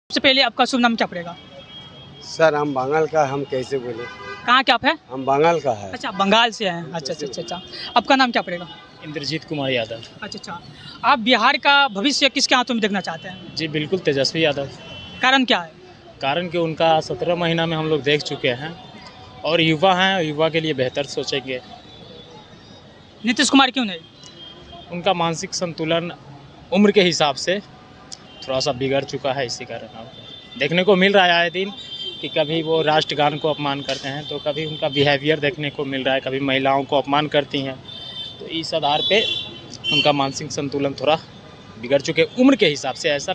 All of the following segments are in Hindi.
सबसे पहले आपका शुभ नाम क्या पड़ेगा? सर हम बंगाल का, हम कैसे बोले? कहाँ के आप है? हम बंगाल का है। अच्छा, बंगाल से हैं। अच्छा। आपका नाम क्या पड़ेगा? इंद्रजीत कुमार यादव। अच्छा। आप बिहार का भविष्य किसके हाथों में देखना चाहते हैं? जी बिल्कुल, तेजस्वी यादव। कारण क्या है? कारण कि उनका 17 महीना में हम लोग देख चुके हैं और युवा हैं, युवा के लिए बेहतर सोचेंगे। नीतीश कुमार क्यों नहीं? उनका मानसिक संतुलन उम्र के हिसाब से थोड़ा सा बिगड़ चुका है, इसी कारण देखने को मिल रहा है आए दिन कि कभी वो राष्ट्रगान को अपमान करते हैं तो कभी उनका बिहेवियर देखने को मिल रहा है, कभी महिलाओं को अपमान करती हैं। तो इस आधार पे उनका मानसिक संतुलन थोड़ा बिगड़ चुके उम्र के हिसाब से। ऐसा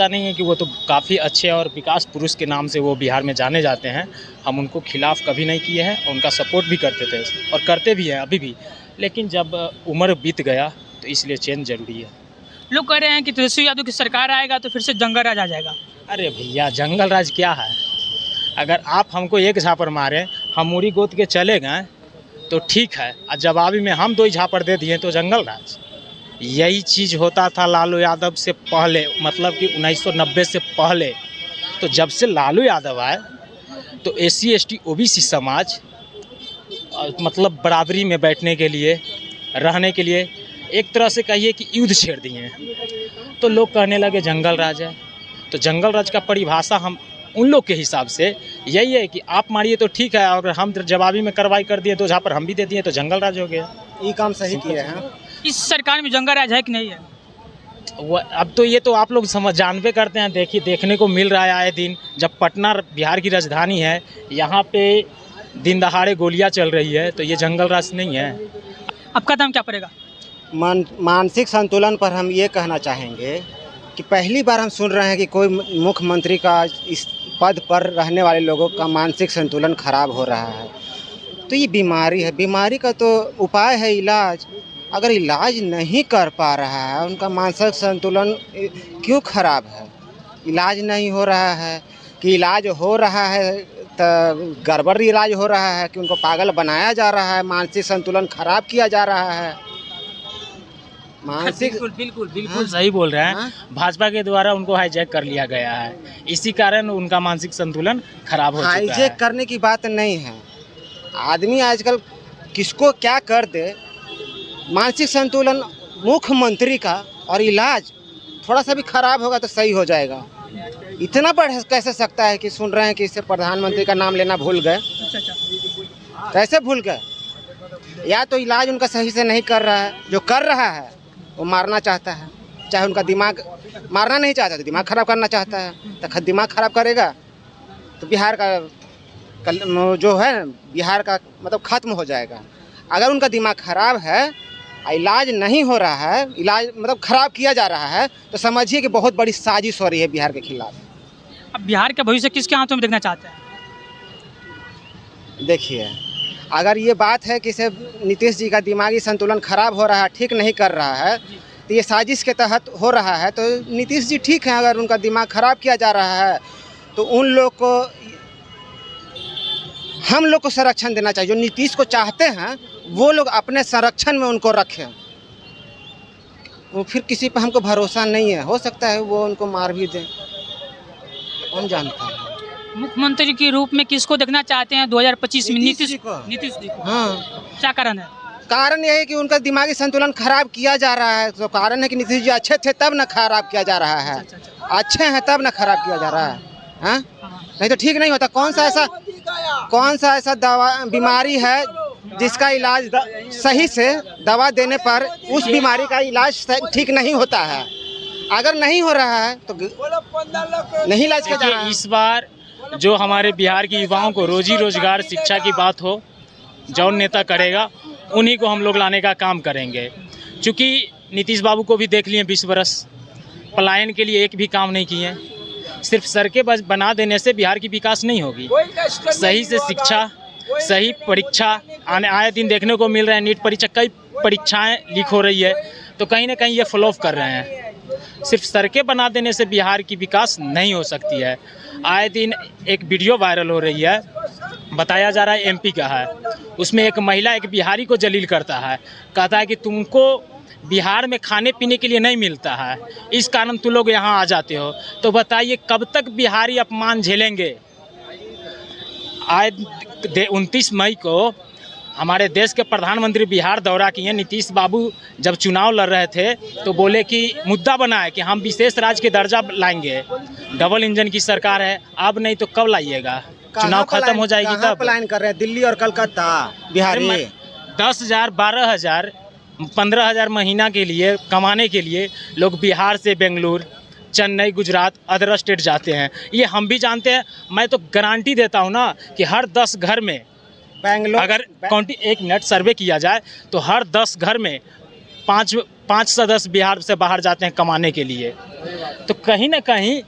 नहीं है कि वो तो काफ़ी अच्छे और विकास पुरुष के नाम से वो बिहार में जाने जाते हैं। हम उनको खिलाफ कभी नहीं किए हैं, उनका सपोर्ट भी करते थे और करते भी हैं अभी भी। लेकिन जब उम्र बीत गया तो इसलिए चेंज ज़रूरी है। लोग कह रहे हैं कि तेजस्वी यादव की सरकार आएगा तो फिर से जंगल राज आ जाएगा। अरे भैया, जंगल राज क्या है? अगर आप हमको एक झापड़ मारें, हम मुड़ी गोद के चले गए तो ठीक है, और जवाबी में हम 2 झापड़ दे दिए तो जंगल राज। यही चीज़ होता था लालू यादव से पहले, मतलब कि 1990 से पहले। तो जब से लालू यादव आए तो SC ST OBC समाज मतलब बराबरी में बैठने के लिए, रहने के लिए एक तरह से कहिए कि युद्ध छेड़ दिए हैं। तो लोग कहने लगे जंगल राज है। तो जंगल राज का परिभाषा हम उन लोग के हिसाब से यही है कि आप मारिए तो ठीक है, और हम जवाबी में कार्रवाई कर दिए 2 झापड़ हम भी दे दिए तो जंगल राज हो गया। ये काम सही किए हैं। इस सरकार में जंगल राज है कि नहीं है? वो अब तो ये तो आप लोग जानबे करते हैं, देखने को मिल रहा है आए दिन। जब पटना बिहार की राजधानी है, यहाँ पे दिन दहाड़े गोलियाँ चल रही है, तो ये जंगल राज नहीं है। आपका नाम क्या पड़ेगा? मानसिक संतुलन पर हम ये कहना चाहेंगे कि पहली बार हम सुन रहे हैं कि कोई मुख्यमंत्री का इस पद पर रहने वाले लोगों का मानसिक संतुलन खराब हो रहा है। तो ये बीमारी है, बीमारी का तो उपाय है इलाज। अगर इलाज नहीं कर पा रहा है, उनका मानसिक संतुलन क्यों खराब है? इलाज नहीं हो रहा है कि इलाज हो रहा है तो गड़बड़ इलाज हो रहा है कि उनको पागल बनाया जा रहा है, मानसिक संतुलन खराब किया जा रहा है। मानसिक बिल्कुल सही बोल रहे हैं। भाजपा के द्वारा उनको हाईजैक कर लिया गया है, इसी कारण उनका मानसिक संतुलन खराब हो चुका है। हाईजैक करने की बात नहीं है। आदमी आजकल किसको क्या कर दे। मानसिक संतुलन मुख्यमंत्री का और इलाज थोड़ा सा भी खराब होगा तो सही हो जाएगा। इतना बढ़ कैसे सकता है कि सुन रहे हैं कि इससे प्रधानमंत्री का नाम लेना भूल गए। कैसे भूल गए? या तो इलाज उनका सही से नहीं कर रहा है, जो कर रहा है वो मारना चाहता है। चाहे उनका दिमाग मारना नहीं चाहता तो दिमाग खराब करना चाहता है, तो दिमाग खराब करेगा तो बिहार का जो है बिहार का मतलब खत्म हो जाएगा। अगर उनका दिमाग खराब है, इलाज नहीं हो रहा है, इलाज मतलब खराब किया जा रहा है, तो समझिए कि बहुत बड़ी साजिश हो रही है बिहार के खिलाफ। अब बिहार का भविष्य किसके हाथों में देखना चाहते हैं? देखिए, अगर ये बात है कि सिर्फ नीतीश जी का दिमागी संतुलन खराब हो रहा है, ठीक नहीं कर रहा है, तो ये साजिश के तहत हो रहा है, तो नीतीश जी ठीक है। अगर उनका दिमाग खराब किया जा रहा है तो उन लोग को, हम लोग को संरक्षण देना चाहिए। जो नीतीश को चाहते हैं वो लोग अपने संरक्षण में उनको रखें। वो फिर किसी पर हमको भरोसा नहीं है, हो सकता है वो उनको मार भी दें, कौन जानता है। मुख्यमंत्री के रूप में किसको देखना चाहते हैं 2025 में? नीतीश जी को। हाँ, क्या कारण है? कारण यह है कि उनका दिमागी संतुलन खराब किया जा रहा है। तो कारण है कि नीतीश जी अच्छे थे तब न खराब किया जा रहा है। अच्छे हैं तब न खराब किया जा रहा है। हाँ, नहीं तो ठीक नहीं होता। कौन सा ऐसा दवा बीमारी है जिसका इलाज सही से दवा देने पर उस बीमारी का इलाज ठीक नहीं होता है? अगर नहीं हो रहा है तो नहीं इलाज किया जा रहा है। इस बार जो हमारे बिहार के युवाओं को रोजी रोजगार शिक्षा की बात हो, जौन नेता करेगा उन्हीं को हम लोग लाने का काम करेंगे। क्योंकि नीतीश बाबू को भी देख लिए 20 बरस, पलायन के लिए एक भी काम नहीं किए। सिर्फ सड़कें बना देने से बिहार की विकास नहीं होगी। सही से शिक्षा, सही परीक्षा आए दिन देखने को मिल रहा है। नीट परीक्षा, कई परीक्षाएं लीक हो रही है, तो कहीं ना कहीं ये फ्लॉप कर रहे हैं। सिर्फ सड़कें बना देने से बिहार की विकास नहीं हो सकती है। आए दिन एक वीडियो वायरल हो रही है, बताया जा रहा है MP का है। उसमें एक महिला एक बिहारी को जलील करता है, कहता है कि तुमको बिहार में खाने पीने के लिए नहीं मिलता है, इस कारण तुम लोग यहाँ आ जाते हो। तो बताइए कब तक बिहारी अपमान झेलेंगे। आज 29 मई को हमारे देश के प्रधानमंत्री बिहार दौरा किए। नीतीश बाबू जब चुनाव लड़ रहे थे तो बोले कि मुद्दा बनाए कि हम विशेष राज्य के दर्जा लाएंगे, डबल इंजन की सरकार है। अब नहीं तो कब लाइएगा, चुनाव खत्म हो जाएगी तब। प्लान कर रहे हैं दिल्ली और कलकत्ता बिहारी 10,000 12,000 15,000 महीना के लिए कमाने के लिए लोग बिहार से बेंगलुरु, चेन्नई, गुजरात, अदर स्टेट जाते हैं। ये हम भी जानते हैं। मैं तो गारंटी देता हूँ ना कि हर 10 घर में बेंगलोर अगर काउंटी 1 मिनट सर्वे किया जाए तो हर 10 घर में 5 सदस्य बिहार से बाहर जाते हैं कमाने के लिए। तो कहीं ना कहीं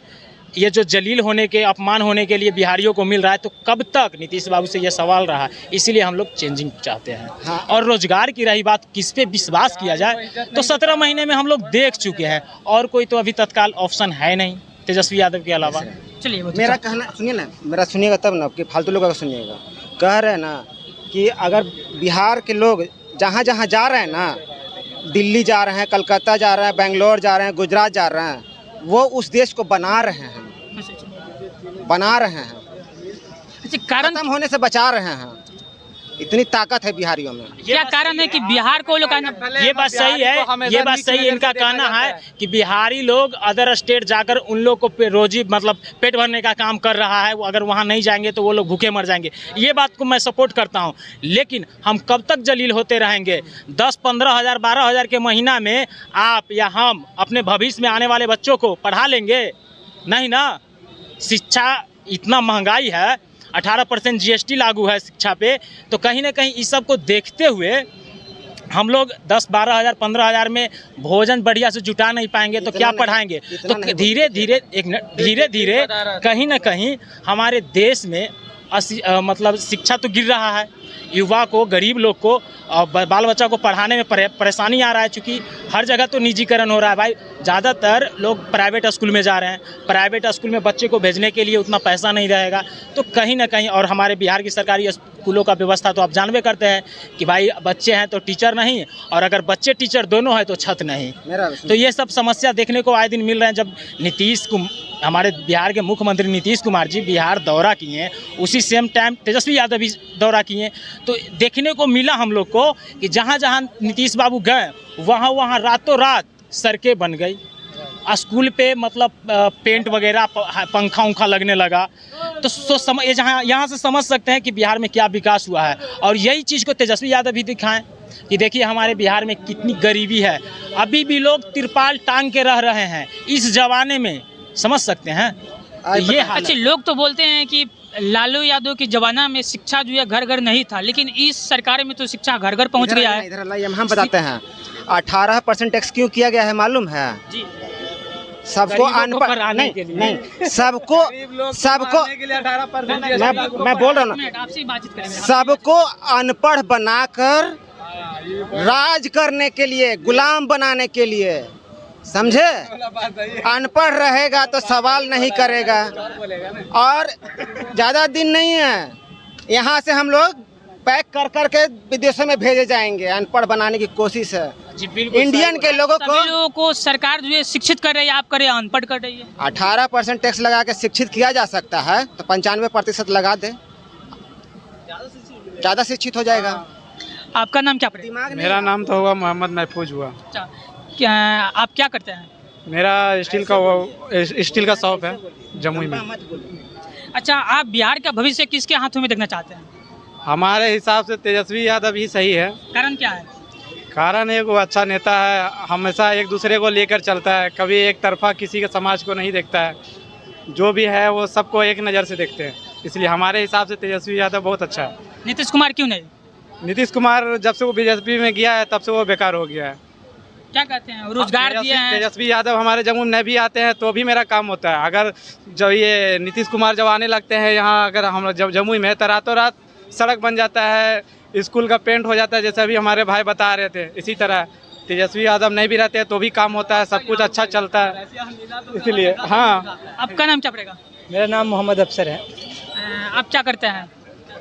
ये जो जलील होने के, अपमान होने के लिए बिहारियों को मिल रहा है, तो कब तक नीतीश बाबू से ये सवाल रहा। इसीलिए हम लोग चेंजिंग चाहते हैं। हाँ। और रोजगार की रही बात, किस पे विश्वास किया जाए, तो 17 महीने में हम लोग देख चुके हैं और कोई तो अभी तत्काल ऑप्शन है नहीं तेजस्वी यादव के अलावा। चलिए मेरा कहना सुनिए ना, मेरा सुनिएगा तब ना कि फालतू लोगों का सुनिएगा। कह रहे हैं ना कि अगर बिहार के लोग जहाँ जहाँ जा रहे हैं ना, दिल्ली जा रहे हैं, कलकत्ता जा रहे हैं, बेंगलोर जा रहे हैं, गुजरात जा रहे हैं, वो उस देश को बना रहे हैं, अच्छा कारण खत्म होने से बचा रहे हैं। इतनी ताकत है बिहारियों में। क्या कारण है कि बिहार को लोग ये बात सही है, ये बात सही है। इनका कहना है कि बिहारी लोग अदर स्टेट जाकर उन लोग को रोजी मतलब पेट भरने का काम कर रहा है। वो अगर वहाँ नहीं जाएंगे तो वो लोग भूखे मर जाएंगे। ये बात को मैं सपोर्ट करता हूँ, लेकिन हम कब तक जलील होते रहेंगे। 10-15,000 12,000 के महीना में आप या हम अपने भविष्य में आने वाले बच्चों को पढ़ा लेंगे? नहीं ना। शिक्षा इतना महंगाई है, 18% GST लागू है शिक्षा पे। तो कहीं ना कहीं इस सब को देखते हुए हम लोग 10-12,000 15,000 में भोजन बढ़िया से जुटा नहीं पाएंगे तो क्या पढ़ाएंगे। तो धीरे धीरे कहीं ना कहीं हमारे देश में मतलब शिक्षा तो गिर रहा है। युवा को, गरीब लोग को, बाल बच्चा को पढ़ाने में परेशानी आ रहा है, क्योंकि हर जगह तो निजीकरण हो रहा है भाई। ज़्यादातर लोग प्राइवेट स्कूल में जा रहे हैं। प्राइवेट स्कूल में बच्चे को भेजने के लिए उतना पैसा नहीं रहेगा। तो कहीं ना कहीं, और हमारे बिहार की सरकारी स्कूलों का व्यवस्था तो आप जानबे करते हैं कि भाई बच्चे हैं तो टीचर नहीं, और अगर बच्चे टीचर दोनों है तो छत नहीं। तो ये सब समस्या देखने को आए दिन मिल रहे हैं। जब हमारे बिहार के मुख्यमंत्री नीतीश कुमार जी बिहार दौरा किए, उसी सेम टाइम तेजस्वी यादव भी दौरा किए, तो देखने को मिला हम लोग को कि जहाँ जहाँ नीतीश बाबू गए वहाँ रातों रात सड़कें बन गई। स्कूल पे मतलब पेंट वगैरह, पंखा उंखा लगने लगा। तो ये यहाँ से समझ सकते हैं कि बिहार में क्या विकास हुआ है। और यही चीज़ को तेजस्वी यादव भी दिखाएं कि देखिए हमारे बिहार में कितनी गरीबी है। अभी भी लोग तिरपाल टांग के रह रहे हैं इस जमाने में, समझ सकते हैं। तो ये अच्छा, लोग तो बोलते हैं कि लालू यादव के जमाना में शिक्षा जो है घर घर नहीं था, लेकिन इस सरकार में तो शिक्षा घर घर पहुंच गया है। इधर हम बताते हैं 18% टैक्स क्यों किया गया है मालूम है जी? सबको अनपढ़ नहीं सबको मैं बोल रहा हूँ आपसे बातचीत करेंगे। सबको अनपढ़ बनाकर राज करने के लिए, गुलाम बनाने के लिए, समझे? अनपढ़ रहेगा तो सवाल नहीं करेगा। और ज़्यादा दिन नहीं है, यहाँ से हम लोग पैक कर कर के विदेशों में भेजे जाएंगे। अनपढ़ बनाने की कोशिश है जी, बिल्कुल। इंडियन के लोगों को सरकार जो है शिक्षित कर रही है, आप करें अनपढ़ कर रही है। 18% टैक्स लगा के शिक्षित किया जा सकता है, तो 95% लगा दे, ज़्यादा शिक्षित हो जाएगा। आपका नाम क्या पड़ेगा? मेरा नाम तो होगा मोहम्मद महफूज हुआ। अच्छा, क्या आप क्या करते हैं? मेरा स्टील का शॉप है जमुई में। अच्छा, आप बिहार का भविष्य किसके हाथों में देखना चाहते हैं? हमारे हिसाब से तेजस्वी यादव ही सही है। कारण क्या है? कारण एक वो अच्छा नेता है, हमेशा एक दूसरे को लेकर चलता है, कभी एक तरफा किसी के समाज को नहीं देखता है। जो भी है वो सबको एक नज़र से देखते हैं, इसलिए हमारे हिसाब से तेजस्वी यादव बहुत अच्छा है। नीतीश कुमार क्यों नहीं? नीतीश कुमार जब से वो बीजेपी में गया है तब से वो बेकार हो गया है। क्या कहते हैं? रोजगार दिया है। तेजस्वी यादव हमारे जम्मू में भी आते हैं तो भी मेरा काम होता है। अगर जब ये नीतीश कुमार जब आने लगते हैं यहाँ, अगर हम जब जमुई में, तो रातों रात सड़क बन जाता है, स्कूल का पेंट हो जाता है, जैसे अभी हमारे भाई बता रहे थे। इसी तरह तेजस्वी यादव नहीं भी रहते हैं तो भी काम होता है, सब कुछ अच्छा चलता है, इसलिए। हाँ, आपका नाम क्या पड़ेगा? मेरा नाम मोहम्मद अफसर है। आप क्या करते हैं?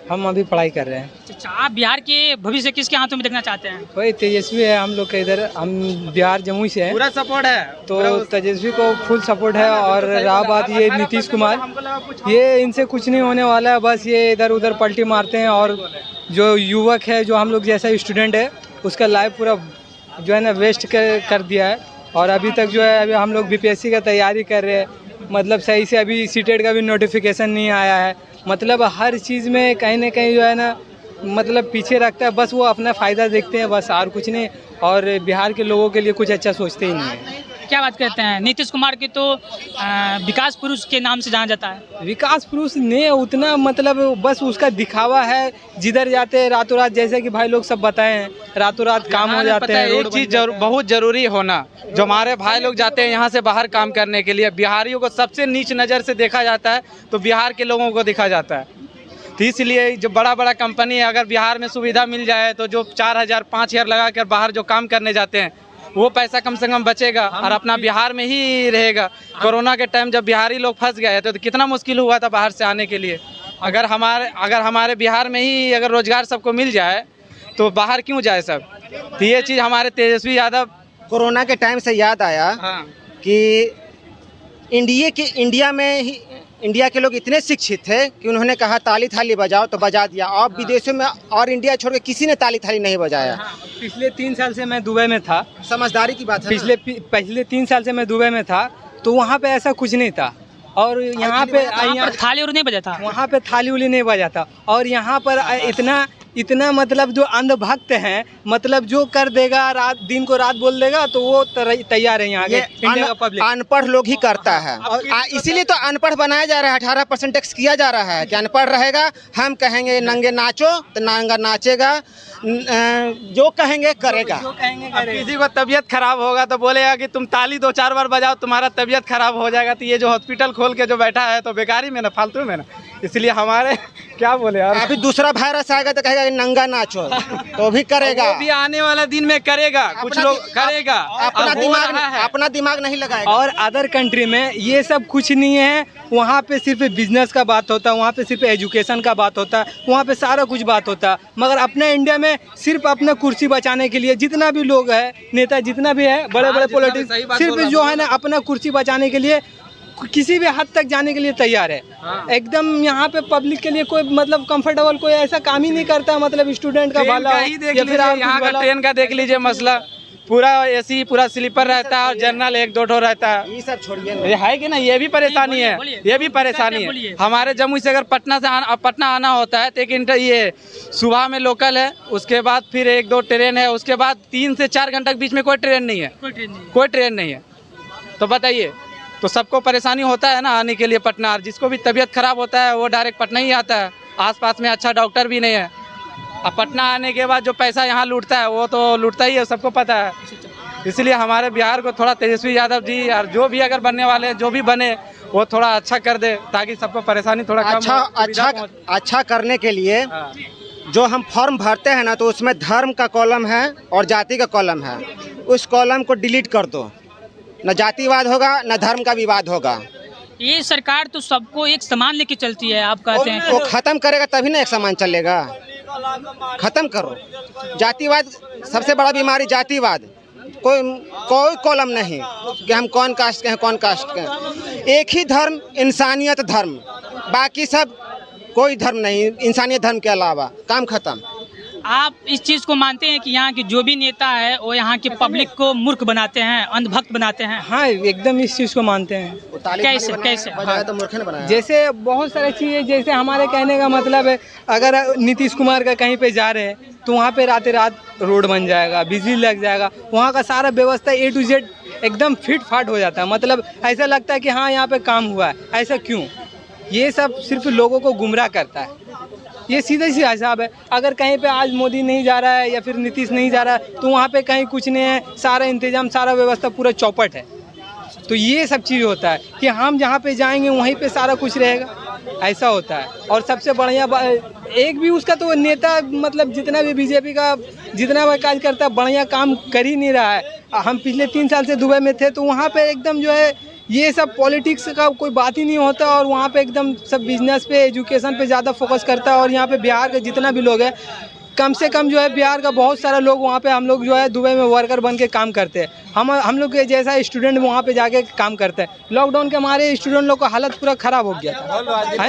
हम अभी पढ़ाई कर रहे हैं। अच्छा, आप बिहार के भविष्य किसके हाथों में देखना चाहते हैं? वही तेजस्वी है, हम लोग के इधर, हम बिहार जमुई से हैं पूरा सपोर्ट है तो तेजस्वी को फुल सपोर्ट है। और रहा बात ये नीतीश कुमार, ये इनसे कुछ नहीं होने वाला है, बस ये इधर उधर पलटी मारते हैं। और जो युवक है, जो हम लोग जैसा स्टूडेंट है, उसका लाइफ पूरा जो है ना वेस्ट कर दिया है। और अभी तक जो है, अभी हम लोग बीपीएससी का तैयारी कर रहे हैं, मतलब सही से अभी सीटेट का भी नोटिफिकेशन नहीं आया है। मतलब हर चीज़ में कहीं ना कहीं जो है ना, मतलब पीछे रखता है, बस वो अपना फ़ायदा देखते हैं, बस और कुछ नहीं। और बिहार के लोगों के लिए कुछ अच्छा सोचते ही नहीं है। क्या बात करते हैं? नीतीश कुमार की तो विकास पुरुष के नाम से जाना जाता है। विकास पुरुष ने उतना, मतलब बस उसका दिखावा है, जिधर जाते हैं रातों रात, जैसे कि भाई लोग सब बताए हैं, रातों रात काम हो जाते हैं। एक चीज़ बहुत ज़रूरी होना, जो हमारे भाई लोग जाते हैं यहाँ से बाहर काम करने के लिए, बिहारियों को सबसे नीच नज़र से देखा जाता है, तो बिहार के लोगों को देखा जाता है। तो इसलिए जो बड़ा बड़ा कंपनी है, अगर बिहार में सुविधा मिल जाए तो जो 4,000 5,000 लगा कर बाहर जो काम करने जाते हैं, वो पैसा कम से कम बचेगा और अपना बिहार में ही रहेगा। कोरोना के टाइम जब बिहारी लोग फंस गए थे तो कितना मुश्किल हुआ था बाहर से आने के लिए। अगर हमारे बिहार में ही अगर रोजगार सबको मिल जाए तो बाहर क्यों जाए सब। तो ये चीज़ हमारे तेजस्वी यादव, कोरोना के टाइम से याद आया कि इंडिया के लोग इतने शिक्षित थे कि उन्होंने कहा ताली थाली बजाओ, तो बजा दिया। और विदेशों में और इंडिया छोड़ के किसी ने ताली थाली नहीं बजाया। पिछले 3 साल से मैं दुबई में था, समझदारी की बात है। पिछले 3 साल से मैं दुबई में था, तो वहाँ पे ऐसा कुछ नहीं था। और यहाँ पे थाली और नहीं बजा था, वहाँ पे थाली उली नहीं बजा था। और यहाँ पर इतना मतलब जो अंधभक्त हैं, मतलब जो कर देगा, रात दिन को रात बोल देगा, तो वो तैयार है यहाँ के इंडिया का पब्लिक। अनपढ़ लोग ही करता है, और इसीलिए तो अनपढ़ बनाया जा रहा है। 18% टैक्स किया जा रहा है कि अनपढ़ रहेगा, हम कहेंगे नंगे नाचो तो नंगा नाचेगा, जो कहेंगे करेगा। किसी को तबीयत खराब होगा तो बोलेगा कि तुम ताली 2-4 बार बजाओ, तुम्हारा तबीयत खराब हो जाएगा। तो ये जो हॉस्पिटल खोल के जो बैठा है तो बेकारी में ना, फालतू में ना। इसलिए हमारे क्या बोले यार, अभी दूसरा वायरस आएगा तो कहेगा नंगा नाचो, तो भी करेगा। वो भी आने वाला दिन में करेगा, कुछ लोग करेगा, अपना दिमाग नहीं लगाएगा। और अदर कंट्री में ये सब कुछ नहीं है। वहाँ पे सिर्फ बिजनेस का बात होता है, वहाँ पे सिर्फ एजुकेशन का बात होता है, वहाँ पे सारा कुछ बात होता है। मगर अपने इंडिया में सिर्फ अपना कुर्सी बचाने के लिए जितना भी लोग है, नेता जितना भी है, बड़े बड़े पॉलिटिक्स, सिर्फ जो है ना अपना कुर्सी बचाने के लिए किसी भी हद तक जाने के लिए तैयार है। एकदम यहाँ पे पब्लिक के लिए कोई मतलब कंफर्टेबल कोई ऐसा काम ही नहीं करता। मतलब स्टूडेंट का भला या फिर यहाँ का ट्रेन का देख लीजिए मसला, पूरा एसी पूरा स्लीपर रहता है और जनरल 1-2 ठो रहता है। ये सब छोड़िए, ये है कि ना, ये भी परेशानी है, ये भी परेशानी है। हमारे जमुई से अगर पटना आना होता है तो एक ये सुबह में लोकल है, उसके बाद फिर 1-2 ट्रेन है, उसके बाद 3 से 4 घंटे के बीच में कोई ट्रेन नहीं है, कोई ट्रेन नहीं है। तो बताइए, तो सबको परेशानी होता है ना आने के लिए पटना। और जिसको भी तबीयत खराब होता है वो डायरेक्ट पटना ही आता है, आसपास में अच्छा डॉक्टर भी नहीं है। अब पटना आने के बाद जो पैसा यहाँ लूटता है वो तो लूटता ही है, सबको पता है। इसलिए हमारे बिहार को थोड़ा तेजस्वी यादव जी और जो भी अगर बनने वाले जो भी बने वो थोड़ा अच्छा कर दे, ताकि सबको परेशानी थोड़ा अच्छा करने के लिए जो हम फॉर्म भरते हैं ना, तो उसमें धर्म का कॉलम है और जाति का कॉलम है। उस कॉलम को डिलीट कर दो, न जातिवाद होगा न धर्म का विवाद होगा। ये सरकार तो सबको एक समान लेके चलती है, आप कहते हैं। वो खत्म करेगा तभी ना एक समान चलेगा। खत्म करो जातिवाद, सबसे बड़ा बीमारी जातिवाद। कोई कॉलम नहीं कि हम कौन कास्ट के हैं, कौन कास्ट के हैं। एक ही धर्म, इंसानियत धर्म, बाकी सब कोई धर्म नहीं, इंसानियत धर्म के अलावा। काम खत्म। आप इस चीज़ को मानते हैं कि यहाँ के जो भी नेता है वो यहाँ के पब्लिक को मूर्ख बनाते हैं, अंधभक्त बनाते हैं? हाँ, एकदम इस चीज़ को मानते हैं। कैसे? तो मूर्ख ने बनाया। जैसे बहुत सारी चीज़ें, जैसे हमारे कहने का मतलब है, अगर नीतीश कुमार का कहीं पे जा रहे हैं तो वहाँ पे रात रोड बन जाएगा, बिजली लग जाएगा, वहाँ का सारा व्यवस्था A to Z एकदम फिट फाट हो जाता है। मतलब ऐसा लगता है कि हाँ यहाँ पे काम हुआ है। ऐसा क्यों? ये सब सिर्फ लोगों को गुमराह करता है। ये सीधा सी हिसाब है। अगर कहीं पे आज मोदी नहीं जा रहा है या फिर नीतीश नहीं जा रहा है तो वहाँ पे कहीं कुछ नहीं है, सारा इंतजाम, सारा व्यवस्था पूरा चौपट है। तो ये सब चीज़ होता है कि हम जहाँ पे जाएंगे वहीं पे सारा कुछ रहेगा, ऐसा होता है। और सबसे बढ़िया एक भी उसका तो नेता, मतलब जितना भी बीजेपी का जितना भी कार्यकर्ता बढ़िया काम कर ही नहीं रहा है। हम पिछले 3 साल से दुबई में थे तो वहाँ पे एकदम जो है ये सब पॉलिटिक्स का कोई बात ही नहीं होता और वहाँ पे एकदम सब बिजनेस पे एजुकेशन पे ज़्यादा फोकस करता है। और यहाँ पे बिहार के जितना भी लोग हैं, कम से कम जो है बिहार का बहुत सारा लोग वहाँ पे, हम लोग जो है दुबई में वर्कर बन के काम करते हैं। हम लोग के जैसा स्टूडेंट वहाँ पे जाके काम करते हैं। लॉकडाउन के हमारे स्टूडेंट लोग का हालत पूरा ख़राब हो गया था। हाँ,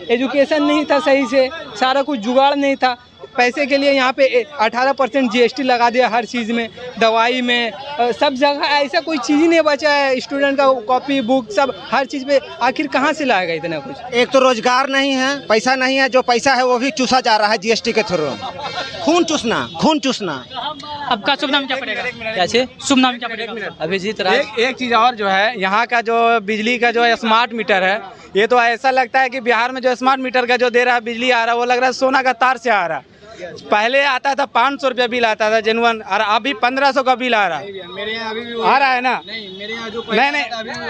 एजुकेशन नहीं था सही से, सारा कुछ जुगाड़ नहीं था। पैसे के लिए यहाँ पे 18% GST लगा दिया हर चीज़ में, दवाई में, सब जगह ऐसा कोई चीज़ ही नहीं बचा है। स्टूडेंट का कॉपी बुक सब हर चीज़ पे आखिर कहाँ से लाएगा इतना कुछ? एक तो रोजगार नहीं है, पैसा नहीं है, जो पैसा है वो भी चूसा जा रहा है GST के थ्रू। खून चूसना। आपका शुभ नाम क्या पड़ेगा? क्या चीज़? शुभ नाम क्या पड़ेगा? अभिजीत राज। एक चीज़ और जो है, यहाँ का जो बिजली का जो स्मार्ट मीटर है, ये तो ऐसा लगता है कि बिहार में जो स्मार्ट मीटर का जो दे रहा है बिजली आ रहा है, वो लग रहा है सोना का तार से आ रहा है। पहले आता था 500 रुपया बिल आता था जेनुअन, और अभी 1500 का बिल आ रहा है। आ रहा है ना? नहीं,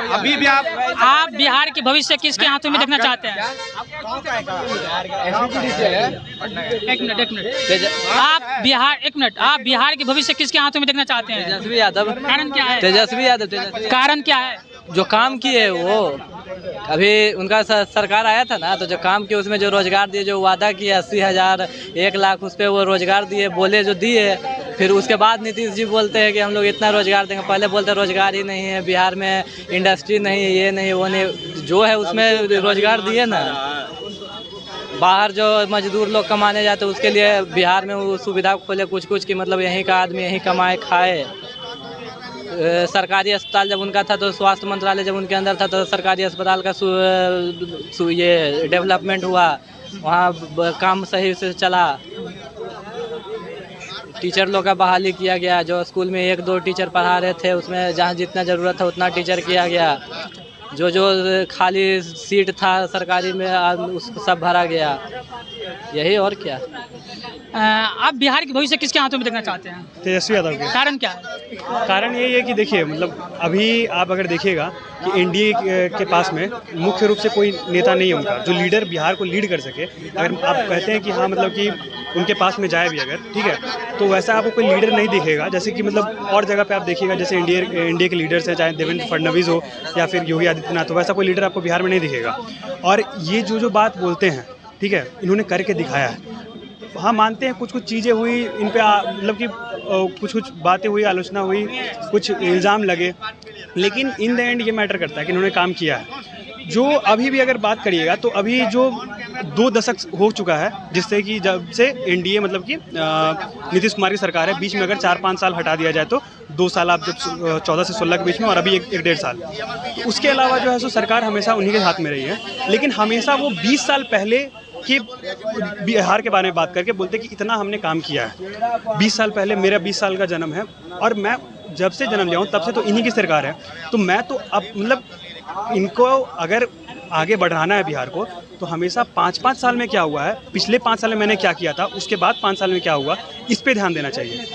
अभी भी आप बिहार के भविष्य किसके हाथों में देखना चाहते हैं? एक मिनट, आप बिहार के भविष्य किसके हाथों में देखना चाहते हैं? तेजस्वी यादव। कारण क्या है? तेजस्वी यादव। कारण क्या है? जो काम किए वो, अभी उनका सरकार आया था ना, तो जो काम किए उसमें जो रोजगार दिए, जो वादा किए 80,000 1 लाख, उस पर वो रोजगार दिए, बोले जो दिए। फिर उसके बाद नीतीश जी बोलते हैं कि हम लोग इतना रोजगार देंगे। पहले बोलते रोजगार ही नहीं है बिहार में, इंडस्ट्री नहीं है, ये नहीं वो नहीं। जो है उसमें रोजगार दिए ना। बाहर जो मजदूर लोग कमाने जाते उसके लिए बिहार में वो सुविधा खोले कुछ कि मतलब यहीं का आदमी यहीं कमाए खाए। सरकारी अस्पताल जब उनका था तो स्वास्थ्य मंत्रालय जब उनके अंदर था तो सरकारी अस्पताल का ये डेवलपमेंट हुआ, वहाँ काम सही से चला। टीचर लोग का बहाली किया गया, जो स्कूल में 1-2 टीचर पढ़ा रहे थे उसमें जहाँ जितना ज़रूरत था उतना टीचर किया गया। जो खाली सीट था सरकारी में उसको सब भरा गया। यही और क्या। आप बिहार के भविष्य किसके हाथों में देखना चाहते हैं? तेजस्वी यादव के। कारण क्या है? कारण यही है कि देखिए, मतलब अभी आप अगर देखिएगा कि एनडीए के पास में मुख्य रूप से कोई नेता नहीं है उनका, जो लीडर बिहार को लीड कर सके। अगर आप कहते हैं कि हाँ मतलब कि उनके पास में जाए भी अगर, ठीक है, तो वैसा आपको कोई लीडर नहीं दिखेगा। जैसे कि मतलब और जगह पे आप देखिएगा, जैसे इंडिया के लीडर्स हैं, चाहे देवेंद्र फडणवीस हो या फिर योगी आदित्यनाथ हो, वैसा कोई लीडर आपको बिहार में नहीं दिखेगा। और ये जो बात बोलते हैं, ठीक है, इन्होंने करके दिखाया है। हाँ, मानते हैं कुछ चीज़ें हुई इन पे, मतलब कि कुछ बातें हुई, आलोचना हुई, कुछ इल्ज़ाम लगे, लेकिन इन द एंड ये मैटर करता है कि इन्होंने काम किया है। जो अभी भी अगर बात करिएगा तो अभी जो 2 दशक हो चुका है, जिससे कि जब से एनडीए मतलब कि नीतीश कुमार की सरकार है, बीच में अगर 4-5 साल हटा दिया जाए तो 2 साल आप जब 14 से 16 के बीच में, और अभी 1-1.5 साल, तो उसके अलावा जो है सो सरकार हमेशा उन्हीं के हाथ में रही है। लेकिन हमेशा वो 20 साल पहले कि बिहार के बारे में बात करके बोलते कि इतना हमने काम किया है। 20 साल पहले, मेरा 20 साल का जन्म है और मैं जब से जन्म लिया हूँ तब से तो इन्हीं की सरकार है। तो मैं तो अब मतलब इनको अगर आगे बढ़ाना है बिहार को, तो हमेशा 5-5 साल में क्या हुआ है, पिछले 5 साल में मैंने क्या किया था, उसके बाद 5 साल में क्या हुआ, इस पे ध्यान देना चाहिए।